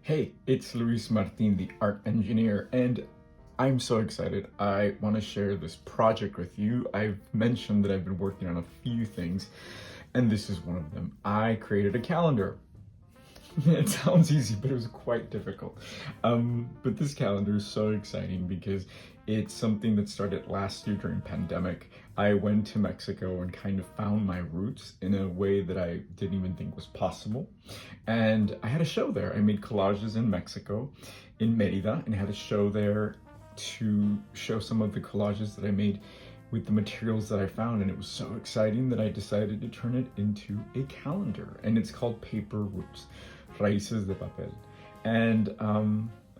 Hey, it's Luis Martin, the art engineer, and I'm so excited. I want to share this project with you. I've mentioned that I've been working on a few things, and this is one of them. I created a calendar. It sounds easy, but it was quite difficult. But this calendar is so exciting because it's something that started last year during pandemic. I went to Mexico and kind of found my roots in a way that I didn't even think was possible. And I had a show there. I made collages in Mexico, in Merida, and I had a show there to show some of the collages that I made with the materials that I found, and it was so exciting that I decided to turn it into a calendar, and it's called Paper Roots, Raíces de Paper. And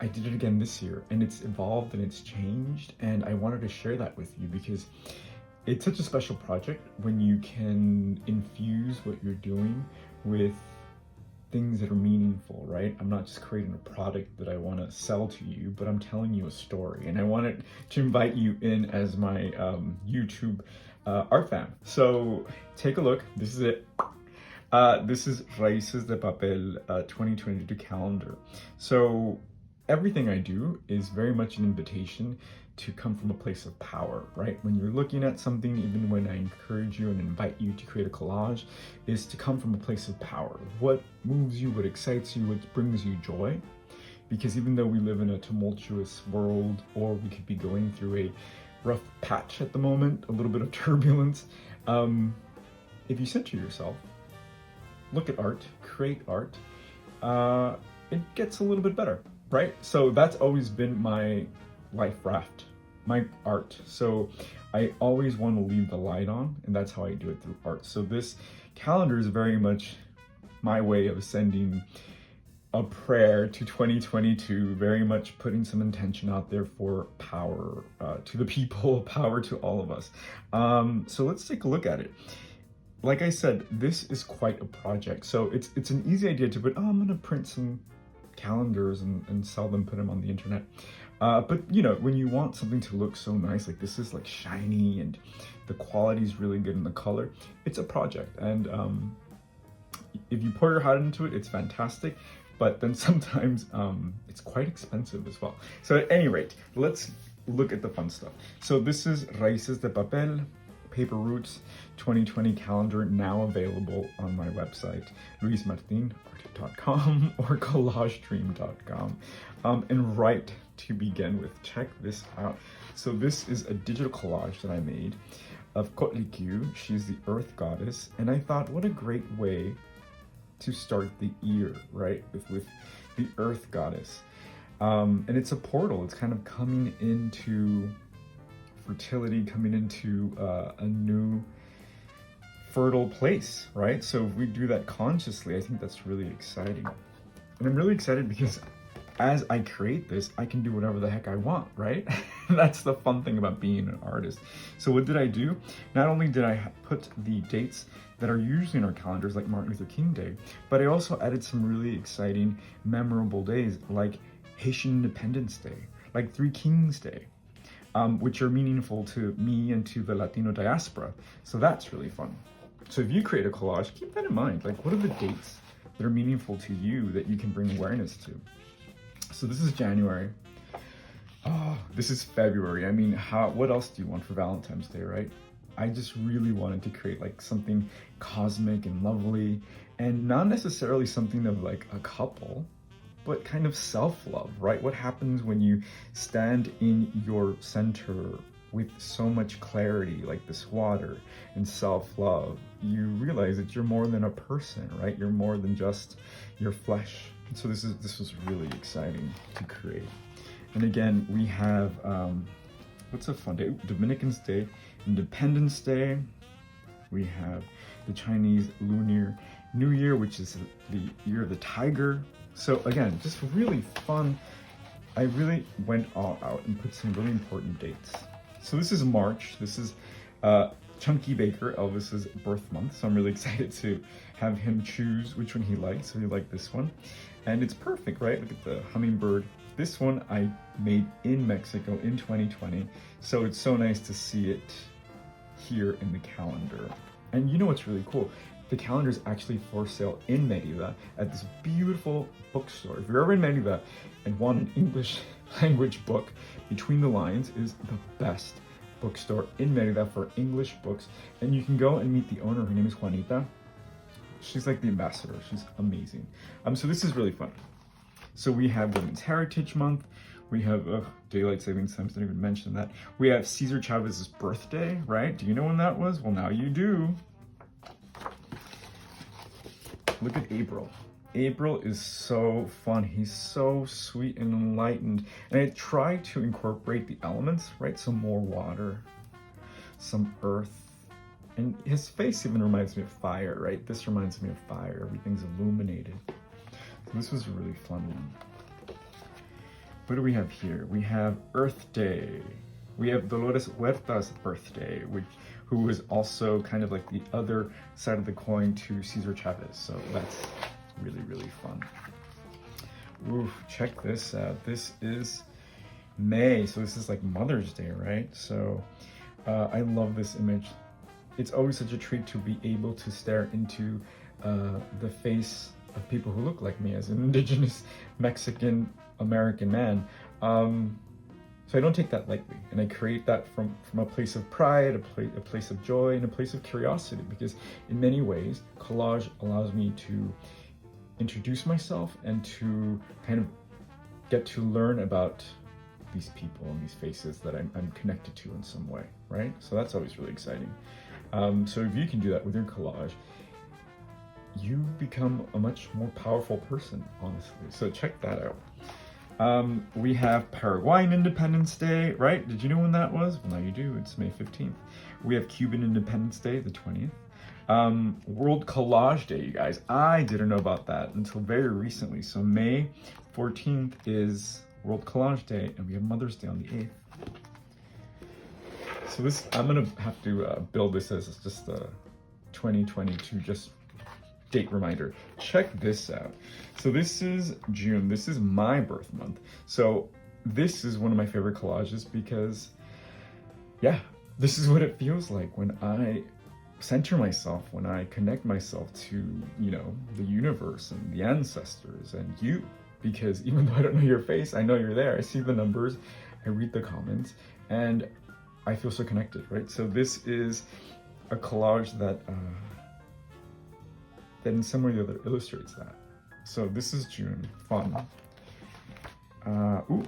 I did it again this year, and it's evolved and it's changed, and I wanted to share that with you because it's such a special project when you can infuse what you're doing with things that are meaningful, right? I'm not just creating a product that I want to sell to you, but I'm telling you a story, and I wanted to invite you in as my YouTube art fan. So take a look. This is it. This is Raíces de Papel 2022 calendar. So everything I do is very much an invitation to come from a place of power, right? When you're looking at something, even when I encourage you and invite you to create a collage, is to come from a place of power. What moves you, what excites you, what brings you joy? Because even though we live in a tumultuous world, or we could be going through a rough patch at the moment, a little bit of turbulence, if you center yourself, look at art, create art, it gets a little bit better, right? So that's always been my life raft, my art. So I always want to leave the light on, and that's how I do it through art. So this calendar is very much my way of sending a prayer to 2022, very much putting some intention out there for power to the people, power to all of us. So let's take a look at it. Like I said, this is quite a project. So it's an easy idea to put, I'm gonna print some calendars and sell them, put them on the internet. But you know, when you want something to look so nice, like this is like shiny and the quality is really good in the color, it's a project. And if you pour your heart into it, it's fantastic. But then sometimes it's quite expensive as well. So at any rate, let's look at the fun stuff. So this is Raíces de Papel, Paper Roots 2020 calendar, now available on my website, luismartinart.com or collegedream.com. And right to begin with, check this out. So this is a digital collage that I made of Collage. She's the earth goddess, and I thought, what a great way to start the year, right? With the earth goddess. And it's a portal. It's kind of coming into fertility, coming into a new fertile place, right? So if we do that consciously, I think that's really exciting. And I'm really excited because as I create this, I can do whatever the heck I want, right? That's the fun thing about being an artist. So what did I do? Not only did I put the dates that are usually in our calendars, like Martin Luther King Day, but I also added some really exciting, memorable days like Haitian Independence Day, like Three Kings Day, which are meaningful to me and to the Latino diaspora. So that's really fun. So if you create a collage, keep that in mind. Like, what are the dates that are meaningful to you that you can bring awareness to? So this is January. Oh, this is February. I mean, what else do you want for Valentine's Day, right? I just really wanted to create like something cosmic and lovely, and not necessarily something of like a couple, but kind of self-love, right? What happens when you stand in your center with so much clarity, like this water, and self-love? You realize that you're more than a person, right? You're more than just your flesh. So this was really exciting to create. And again, we have what's a fun day? Dominicans Day, Independence Day. We have the Chinese Lunar New Year, which is the year of the tiger. So again, just really fun. I really went all out and put some really important dates. So this is March. This is Chunky Baker, Elvis's birth month. So I'm really excited to have him choose which one he likes. So he liked this one. And it's perfect, right? Look at the hummingbird. This one I made in Mexico in 2020. So it's so nice to see it here in the calendar. And you know what's really cool? the calendar is actually for sale in Merida at this beautiful bookstore. If you're ever in Merida and want an English language book, Between the Lines is the best bookstore in Merida for English books. And you can go and meet the owner. Her name is Juanita. She's like the ambassador. She's amazing. So this is really fun. So we have Women's Heritage Month. We have Daylight Savings Time, didn't even mention that. We have Cesar Chavez's birthday, right? Do you know when that was? Well, now you do. Look at April. April is so fun. He's so sweet and enlightened. And I try to incorporate the elements, right? Some more water, some earth. And his face even reminds me of fire, right? This reminds me of fire. Everything's illuminated. So this was a really fun one. What do we have here? We have Earth Day. We have Dolores Huerta's birthday, who was also kind of like the other side of the coin to Cesar Chavez. So that's really, really fun. Ooh, check this out. This is May. So this is like Mother's Day, right? So I love this image. It's always such a treat to be able to stare into the face of people who look like me as an indigenous Mexican American man. So I don't take that lightly, and I create that from a place of pride, a place of joy, and a place of curiosity, because in many ways, collage allows me to introduce myself and to kind of get to learn about these people and these faces that I'm connected to in some way, right? So that's always really exciting. So if you can do that with your collage, you become a much more powerful person, honestly. So check that out. We have Paraguayan Independence Day, right? Did you know when that was? Well, now you do. It's May 15th. We have Cuban Independence Day, the 20th. World Collage Day, you guys. I didn't know about that until very recently. So May 14th is World Collage Day, and we have Mother's Day on the 8th. So this, I'm gonna have to build this as just a 2022 just date reminder. Check this out. So this is June. This is my birth month. So this is one of my favorite collages because, yeah, this is what it feels like when I center myself, when I connect myself to, you know, the universe and the ancestors and you. Because even though I don't know your face, I know you're there. I see the numbers, I read the comments, and I feel so connected, right? So this is a collage that in some way or the other illustrates that. So this is June, fun.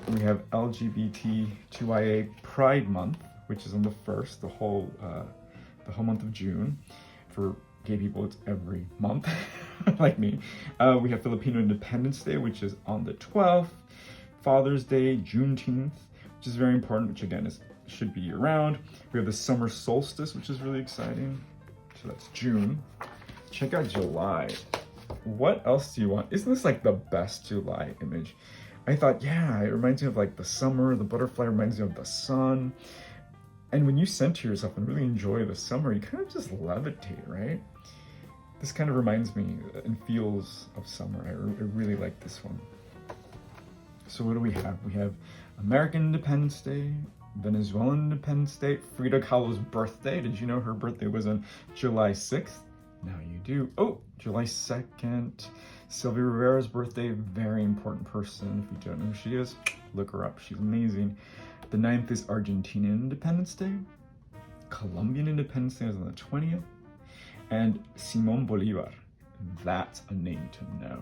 We have LGBTQIA Pride Month, which is on the 1st, the whole month of June. For gay people, it's every month, like me. We have Filipino Independence Day, which is on the 12th. Father's Day, Juneteenth, which is very important, which again should be year-round. We have the summer solstice, which is really exciting. So that's June. Check out July. What else do you want? Isn't this like the best July image? I thought, yeah, it reminds me of like the summer. The butterfly reminds me of the sun. And when you center yourself and really enjoy the summer, you kind of just levitate, right? This kind of reminds me and feels of summer. I really like this one. So what do we have? We have American Independence Day, Venezuelan Independence Day, Frida Kahlo's birthday. Did you know her birthday was on July 6th? Now you do. Oh, July 2nd, Sylvia Rivera's birthday. Very important person. If you don't know who she is, look her up. She's amazing. The 9th is Argentinian Independence Day. Colombian Independence Day is on the 20th. And Simón Bolívar. That's a name to know.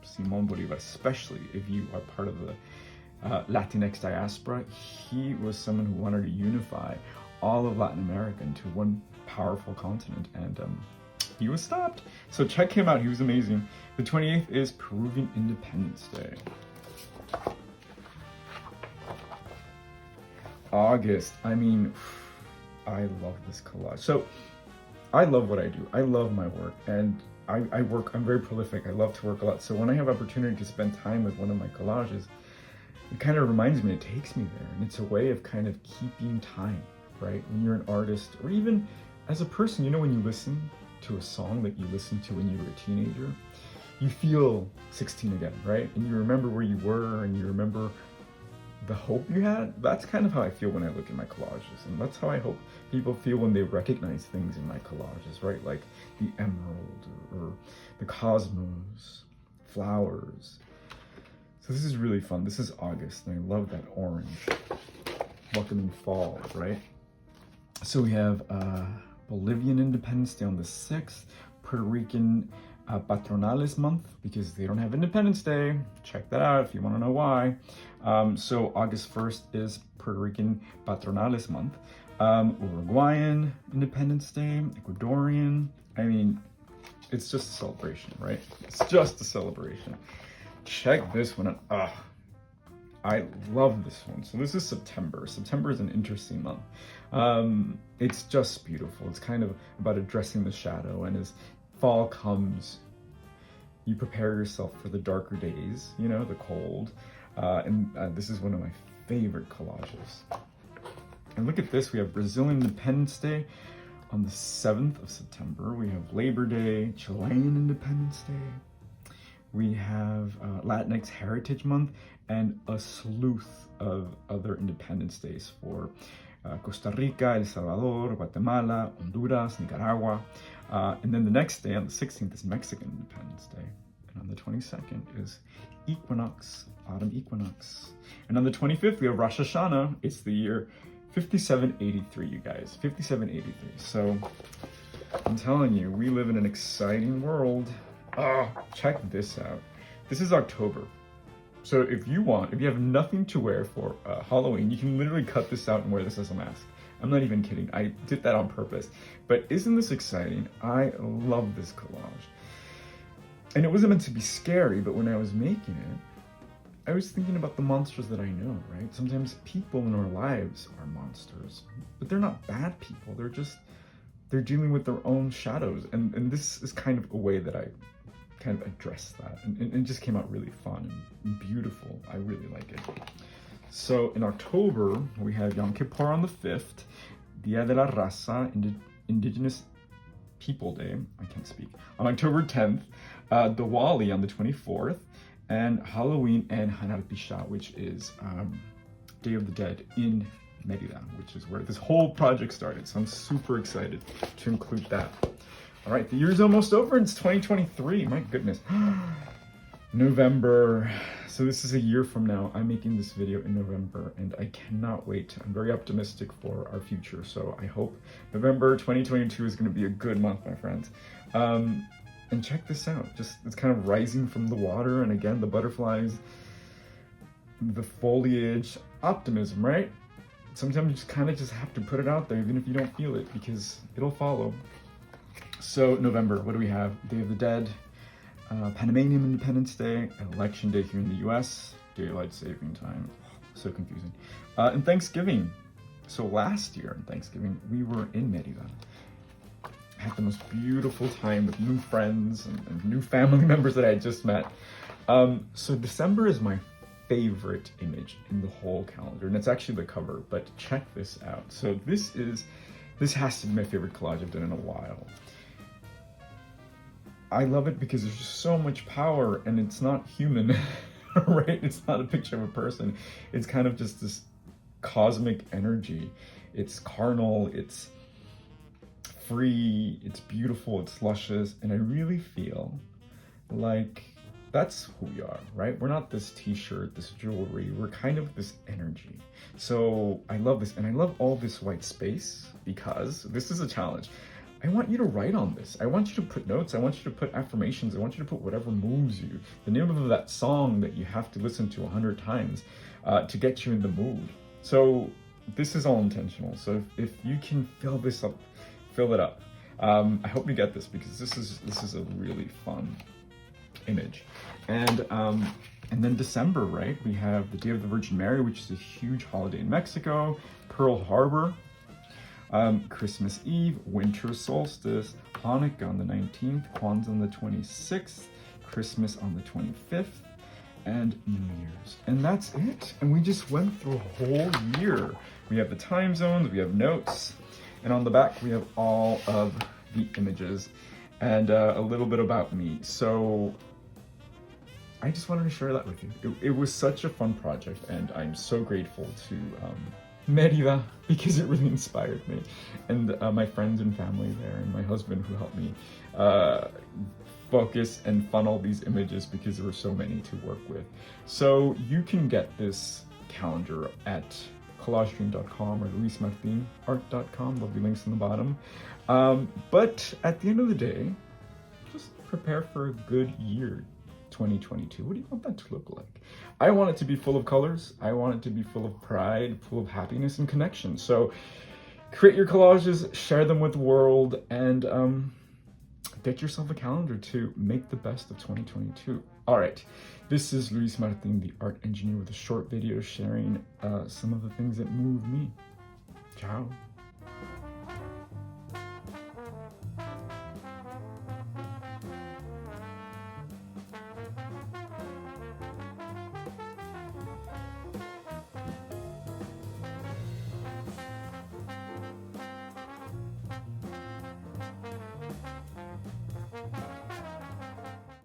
Simón Bolívar, especially if you are part of the Latinx diaspora. He was someone who wanted to unify all of Latin America into one powerful continent. And he was stopped. So check him out. He was amazing. The 28th is Peruvian Independence Day. August. I mean, I love this collage. So I love what I do. I love my work. And I work, I'm very prolific. I love to work a lot. So when I have opportunity to spend time with one of my collages, it kind of reminds me, it takes me there. And it's a way of kind of keeping time, right? When you're an artist, or even as a person, you know, when you listen to a song that you listened to when you were a teenager, you feel 16 again, right? And you remember where you were, and you remember the hope you had. That's kind of how I feel when I look at my collages, and that's how I hope people feel when they recognize things in my collages, right? Like the emerald or the cosmos, flowers. So this is really fun. This is August, and I love that orange. Welcoming fall, right? So we have Bolivian Independence Day on the 6th, Puerto Rican Patronales month, because they don't have Independence Day. Check that out if you want to know why. So August 1st is Puerto Rican Patronales month. Uruguayan Independence Day, Ecuadorian. I mean, it's just a celebration, right? It's just a celebration. Check this one out. I love this one. So this is September. September is an interesting month. It's just beautiful. It's kind of about addressing the shadow, and as fall comes, you prepare yourself for the darker days, you know, the cold. This is one of my favorite collages. And look at this, we have Brazilian Independence Day on the 7th of September. We have Labor Day, Chilean Independence Day. We have Latinx Heritage Month, and a slew of other Independence Days for Costa Rica, El Salvador, Guatemala, Honduras, Nicaragua. And then the next day, on the 16th, is Mexican Independence Day. And on the 22nd is Equinox, Autumn Equinox. And on the 25th, we have Rosh Hashanah. It's the year 5783, you guys, 5783. So I'm telling you, we live in an exciting world. Check this out. This is October. So if you have nothing to wear for Halloween, you can literally cut this out and wear this as a mask. I'm not even kidding. I did that on purpose. But isn't this exciting? I love this collage. And it wasn't meant to be scary, but when I was making it, I was thinking about the monsters that I know, right? Sometimes people in our lives are monsters, but they're not bad people. They're dealing with their own shadows. And this is kind of a way that I kind of addressed that. And it just came out really fun and beautiful. I really like it. So in October, we have Yom Kippur on the 5th, Dia de la Raza, Indigenous People Day, I can't speak, on October 10th, Diwali on the 24th, and Halloween and Hanal Pisha, which is Day of the Dead in Merida, which is where this whole project started. So I'm super excited to include that. All right, the year's almost over. It's 2023. My goodness. November. So this is a year from now. I'm making this video in November, and I cannot wait. I'm very optimistic for our future. So I hope November 2022 is going to be a good month, my friends. And check this out. It's kind of rising from the water, and again, the butterflies, the foliage, optimism, right? Sometimes you just kind of have to put it out there, even if you don't feel it, because it'll follow. So November, what do we have? Day of the Dead, Panamanian Independence Day, Election Day here in the US, Daylight Saving Time, so confusing. And Thanksgiving. So last year on Thanksgiving, we were in Merida. I had the most beautiful time with new friends and new family members that I had just met. So December is my favorite image in the whole calendar, and it's actually the cover, but check this out. So this has to be my favorite collage I've done in a while. I love it because there's just so much power, and it's not human, right? It's not a picture of a person. It's kind of just this cosmic energy. It's carnal, it's free, it's beautiful, it's luscious, and I really feel like that's who we are, right? We're not this t-shirt, this jewelry, we're kind of this energy. So I love this, and I love all this white space because this is a challenge. I want you to write on this. I want you to put notes. I want you to put affirmations. I want you to put whatever moves you. The name of that song that you have to listen to 100 times to get you in the mood. So this is all intentional. So if you can fill this up, fill it up. I hope you get this because this is a really fun image. And then December, right? We have the Day of the Virgin Mary, which is a huge holiday in Mexico. Pearl Harbor. Christmas Eve, winter solstice, Hanukkah on the 19th, Kwanzaa on the 26th, Christmas on the 25th, and New Year's. And that's it. And we just went through a whole year. We have the time zones, we have notes, and on the back we have all of the images and a little bit about me. So I just wanted to share that with you. It was such a fun project, and I'm so grateful to Merida, because it really inspired me, and my friends and family there, and my husband who helped me focus and funnel these images because there were so many to work with. So you can get this calendar at collagestream.com or luismartinart.com. There'll be links in the bottom. But at the end of the day, just prepare for a good year, 2022. What do you want that to look like? I want it to be full of colors. I want it to be full of pride, full of happiness and connection. So create your collages, share them with the world, and get yourself a calendar to make the best of 2022. All right, this is Luis Martin, the art engineer, with a short video sharing some of the things that move me. Ciao.